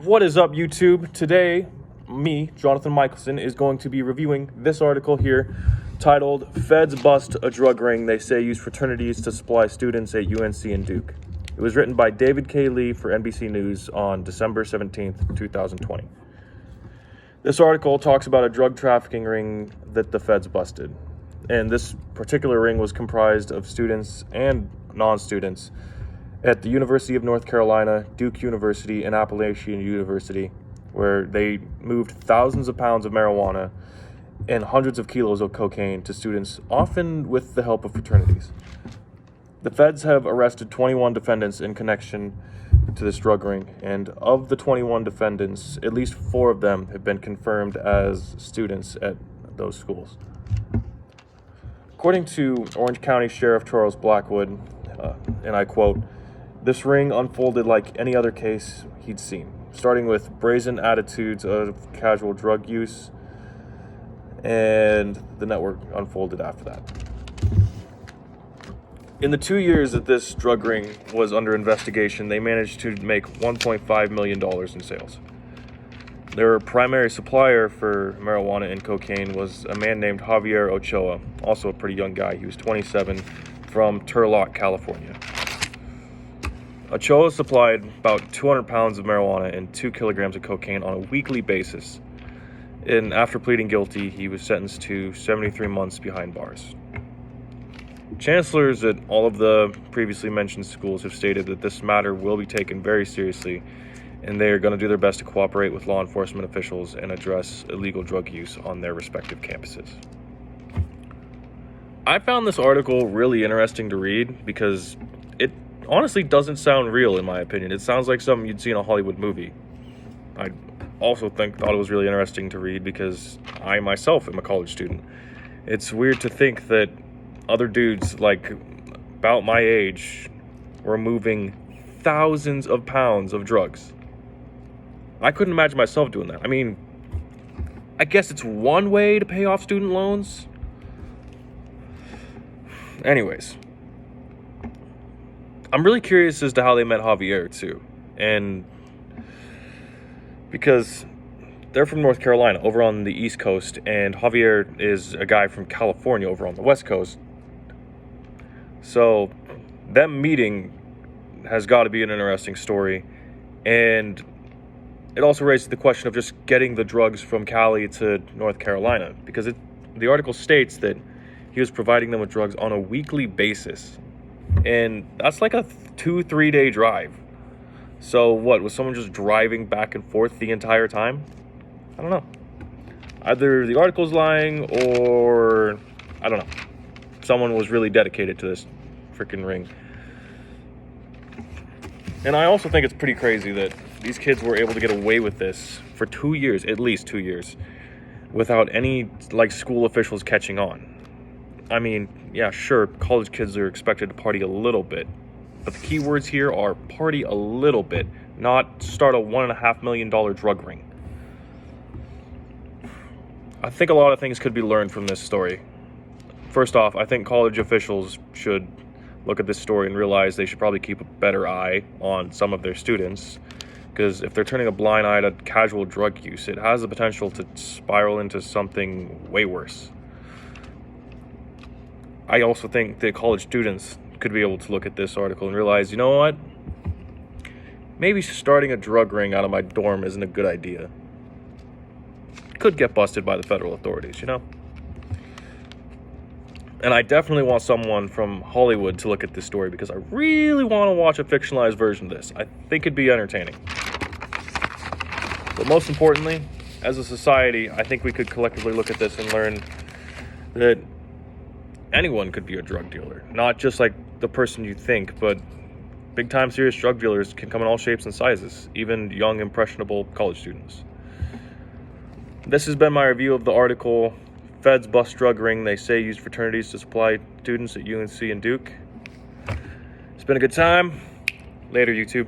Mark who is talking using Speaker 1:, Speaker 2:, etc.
Speaker 1: What is up, YouTube? Today, me, Jonathan Michelson, is going to be reviewing this article here titled Feds Bust a Drug Ring They Say Use Fraternities to Supply Students at UNC and Duke. It was written by David K. Lee for NBC News on December 17th, 2020. This article talks about a drug trafficking ring that the feds busted. And this particular ring was comprised of students and non-students at the University of North Carolina, Duke University, and Appalachian University, where they moved thousands of pounds of marijuana and hundreds of kilos of cocaine to students, often with the help of fraternities. The feds have arrested 21 defendants in connection to this drug ring, and of the 21 defendants, at least 4 of them have been confirmed as students at those schools. According to Orange County Sheriff Charles Blackwood, and I quote, "This ring unfolded like any other case he'd seen, starting with brazen attitudes of casual drug use, and the network unfolded after that." In the 2 years that this drug ring was under investigation, they managed to make $1.5 million in sales. Their primary supplier for marijuana and cocaine was a man named Javier Ochoa, also a pretty young guy. He was 27, from Turlock, California. Ochoa supplied about 200 pounds of marijuana and 2 kilograms of cocaine on a weekly basis. And after pleading guilty, he was sentenced to 73 months behind bars. Chancellors at all of the previously mentioned schools have stated that this matter will be taken very seriously, and they are going to do their best to cooperate with law enforcement officials and address illegal drug use on their respective campuses. I found this article really interesting to read because it honestly doesn't sound real, in my opinion. It sounds like something you'd see in a Hollywood movie. I also thought it was really interesting to read because I myself am a college student. It's weird to think that other dudes like about my age were moving thousands of pounds of drugs. I couldn't imagine myself doing that. I mean, I guess it's one way to pay off student loans. Anyways, I'm really curious as to how they met Javier too, and because they're from North Carolina over on the East Coast, and Javier is a guy from California over on the West Coast. So them meeting has got to be an interesting story, and it also raises the question of just getting the drugs from Cali to North Carolina, because the article states that he was providing them with drugs on a weekly basis. And that's like a 2-3 day drive. So what, was someone just driving back and forth the entire time? I don't know. Either the article's lying or, I don't know, someone was really dedicated to this freaking ring. And I also think it's pretty crazy that these kids were able to get away with this for 2 years, at least 2 years, without any school officials catching on. I mean, yeah, sure, college kids are expected to party a little bit, but the key words here are party a little bit, not start a $1.5 million drug ring. I think a lot of things could be learned from this story. First off, I think college officials should look at this story and realize they should probably keep a better eye on some of their students, because if they're turning a blind eye to casual drug use, it has the potential to spiral into something way worse. I also think that college students could be able to look at this article and realize, you know what? Maybe starting a drug ring out of my dorm isn't a good idea. Could get busted by the federal authorities, you know? And I definitely want someone from Hollywood to look at this story because I really want to watch a fictionalized version of this. I think it'd be entertaining. But most importantly, as a society, I think we could collectively look at this and learn that anyone could be a drug dealer. Not just like the person you think, but big-time serious drug dealers can come in all shapes and sizes, even young, impressionable college students. This has been my review of the article, Feds Bust Drug Ring They Say Use Fraternities to Supply Students at UNC and Duke. It's been a good time. Later, YouTube.